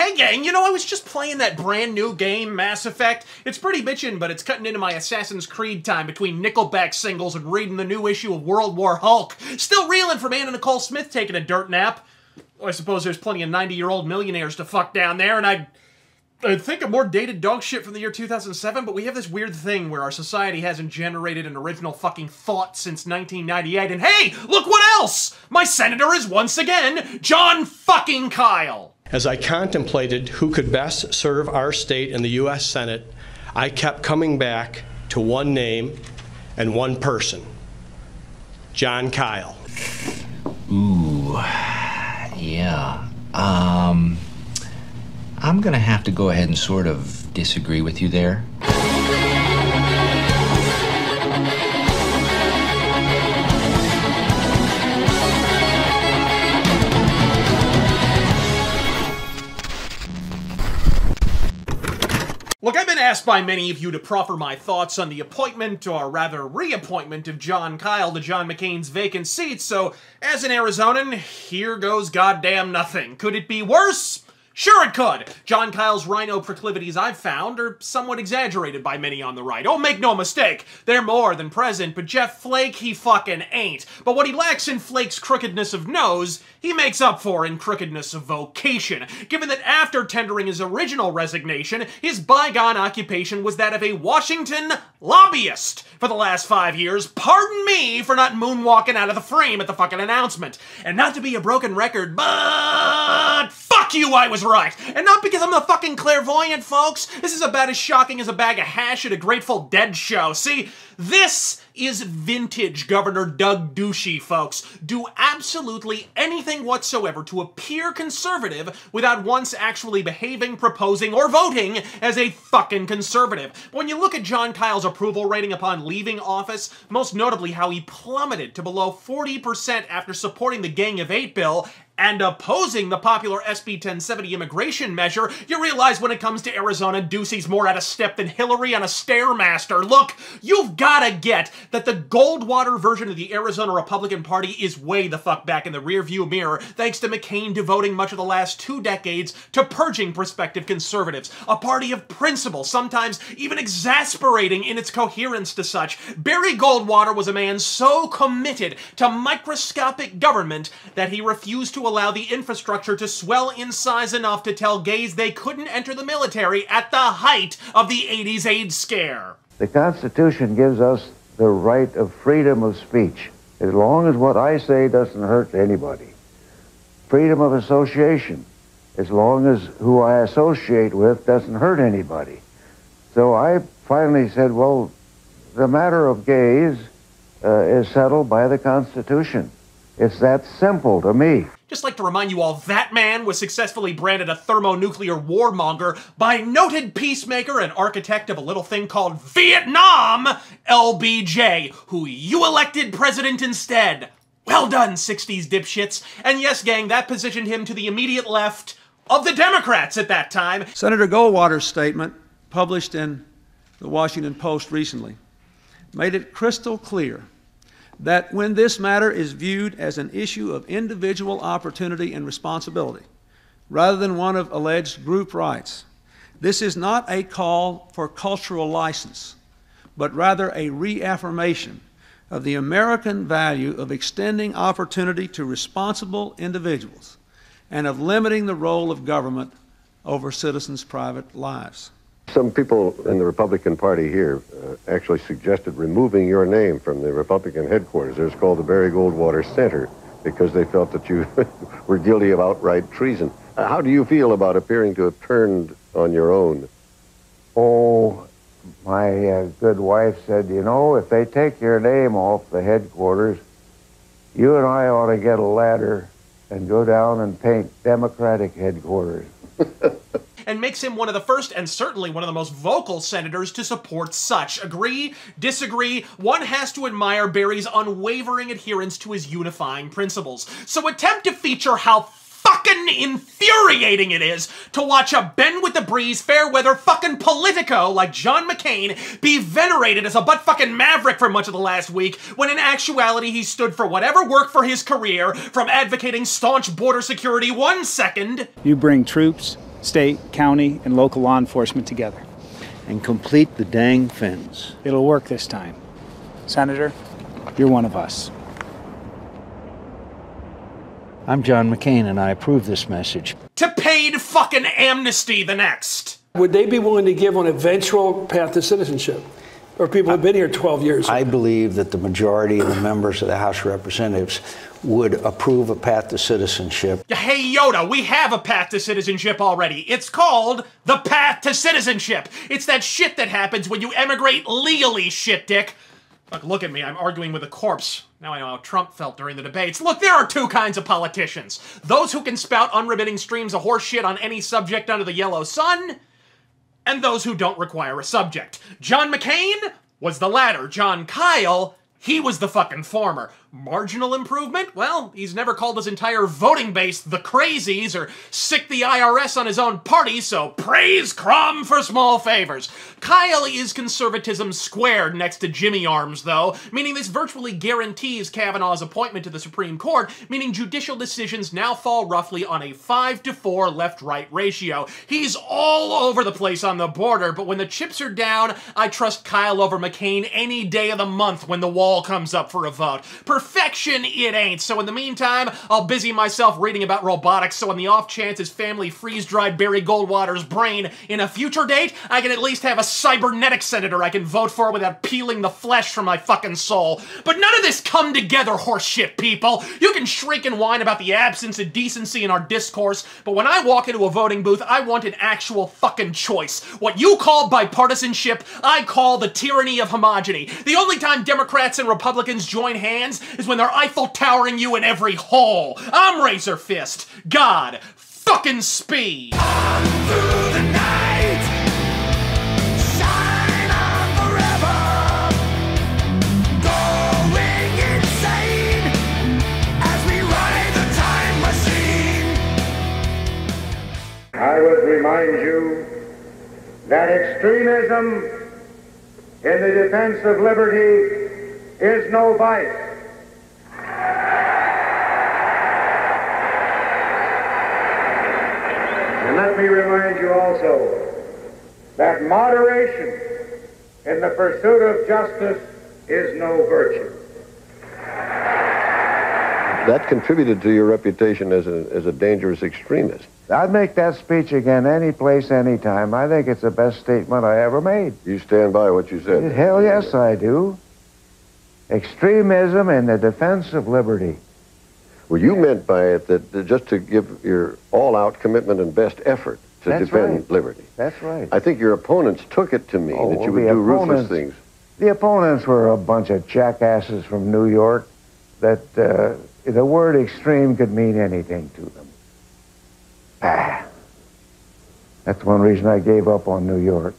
Hey gang, you know, I was just playing that brand new game, Mass Effect. It's pretty bitchin', but it's cutting into my Assassin's Creed time between Nickelback singles and reading the new issue of World War Hulk. Still reeling from Anna Nicole Smith taking a dirt nap. Well, I suppose there's plenty of 90-year-old millionaires to fuck down there, and I think of more dated dog shit from the year 2007, but we have this weird thing where our society hasn't generated an original fucking thought since 1998, and hey, look what else! My senator is once again Jon fucking Kyl! As I contemplated who could best serve our state in the U.S. Senate, I kept coming back to one name and one person, Jon Kyl. Ooh, yeah. I'm gonna have to go ahead and sort of disagree with you there. Look, I've been asked by many of you to proffer my thoughts on the appointment, or rather reappointment, of Jon Kyl to John McCain's vacant seat, so as an Arizonan, here goes goddamn nothing. Could it be worse? Sure it could! Jon Kyl's rhino proclivities, I've found, are somewhat exaggerated by many on the right. Oh, make no mistake, they're more than present, but Jeff Flake, he fucking ain't. But what he lacks in Flake's crookedness of nose, he makes up for in crookedness of vocation, given that after tendering his original resignation, his bygone occupation was that of a Washington lobbyist for the last 5 years. Pardon me for not moonwalking out of the frame at the fucking announcement. And not to be a broken record, but fuck you, I was right. And not because I'm the fucking clairvoyant, folks. This is about as shocking as a bag of hash at a Grateful Dead show. See, this is vintage Governor Doug Douchey, folks. Do absolutely anything whatsoever to appear conservative without once actually behaving, proposing, or voting as a fucking conservative. But when you look at Jon Kyl's approval rating upon leaving office, most notably how he plummeted to below 40% after supporting the Gang of Eight bill, and opposing the popular SB 1070 immigration measure, you realize when it comes to Arizona, Ducey's more out of step than Hillary on a Stairmaster. Look, you've gotta get that the Goldwater version of the Arizona Republican Party is way the fuck back in the rearview mirror, thanks to McCain devoting much of the last 2 decades to purging prospective conservatives. A party of principle, sometimes even exasperating in its coherence to such. Barry Goldwater was a man so committed to microscopic government that he refused to allow the infrastructure to swell in size enough to tell gays they couldn't enter the military at the height of the 80s AIDS scare. The Constitution gives us the right of freedom of speech, as long as what I say doesn't hurt anybody. Freedom of association, as long as who I associate with doesn't hurt anybody. So I finally said, well, the matter of gays is settled by the Constitution. It's that simple to me. Just like to remind you all, that man was successfully branded a thermonuclear warmonger by noted peacemaker and architect of a little thing called Vietnam, LBJ, who you elected president instead. Well done, 60s dipshits. And yes, gang, that positioned him to the immediate left of the Democrats at that time. Senator Goldwater's statement, published in the Washington Post recently, made it crystal clear that when this matter is viewed as an issue of individual opportunity and responsibility, rather than one of alleged group rights, this is not a call for cultural license, but rather a reaffirmation of the American value of extending opportunity to responsible individuals and of limiting the role of government over citizens' private lives. Some people in the Republican Party here actually suggested removing your name from the Republican headquarters. It was called the Barry Goldwater Center because they felt that you were guilty of outright treason. How do you feel about appearing to have turned on your own? Oh, my good wife said, you know, if they take your name off the headquarters, you and I ought to get a ladder and go down and paint Democratic headquarters. And makes him one of the first and certainly one of the most vocal senators to support such. Agree? Disagree? One has to admire Barry's unwavering adherence to his unifying principles. So attempt to feature how fucking infuriating it is to watch a bend with the breeze, fair weather fucking politico like John McCain be venerated as a butt-fucking maverick for much of the last week, when in actuality he stood for whatever worked for his career, from advocating staunch border security one second. You bring troops state, county, and local law enforcement together. And complete the dang fence. It'll work this time. Senator, you're one of us. I'm John McCain, and I approve this message. To paid fucking amnesty the next. Would they be willing to give on eventual path to citizenship? Or people have been here 12 years? I believe that the majority of the members of the House of Representatives would approve a path to citizenship. Hey Yoda, we have a path to citizenship already. It's called the path to citizenship. It's that shit that happens when you emigrate legally, shit dick. Look at me, I'm arguing with a corpse. Now I know how Trump felt during the debates. Look, there are two kinds of politicians. Those who can spout unremitting streams of horse shit on any subject under the yellow sun, and those who don't require a subject. John McCain was the latter. Jon Kyl, he was the fucking former. Marginal improvement? Well, he's never called his entire voting base the crazies or sicked the IRS on his own party, so praise Crom for small favors. Kyl is conservatism squared next to Jimmy Arms, though, meaning this virtually guarantees Kavanaugh's appointment to the Supreme Court, meaning judicial decisions now fall roughly on a 5-to-4 left-right ratio. He's all over the place on the border, but when the chips are down, I trust Kyl over McCain any day of the month when the wall comes up for a vote. Perfection it ain't, so in the meantime, I'll busy myself reading about robotics so on the off chance his family freeze-dried Barry Goldwater's brain in a future date, I can at least have a cybernetic senator I can vote for without peeling the flesh from my fucking soul. But none of this come together horseshit, people. You can shriek and whine about the absence of decency in our discourse, but when I walk into a voting booth, I want an actual fucking choice. What you call bipartisanship, I call the tyranny of homogeny. The only time Democrats and Republicans join hands is when they're Eiffel Towering you in every hole. I'm Razor Fist. God fucking speed. On through the night. Shine on forever. Going insane as we ride the time machine. I would remind you that extremism in the defense of liberty is no vice. And let me remind you also that moderation in the pursuit of justice is no virtue. That contributed to your reputation as a dangerous extremist. I'd make that speech again any place, any time. I think it's the best statement I ever made. You stand by what you said? Hell yes, I do. Extremism in the defense of liberty. Well, you meant by it that just to give your all-out commitment and best effort to defend liberty. That's right. I think your opponents took it to mean that you would do ruthless things. The opponents were a bunch of jackasses from New York that the word extreme could mean anything to them. That's one reason I gave up on New York.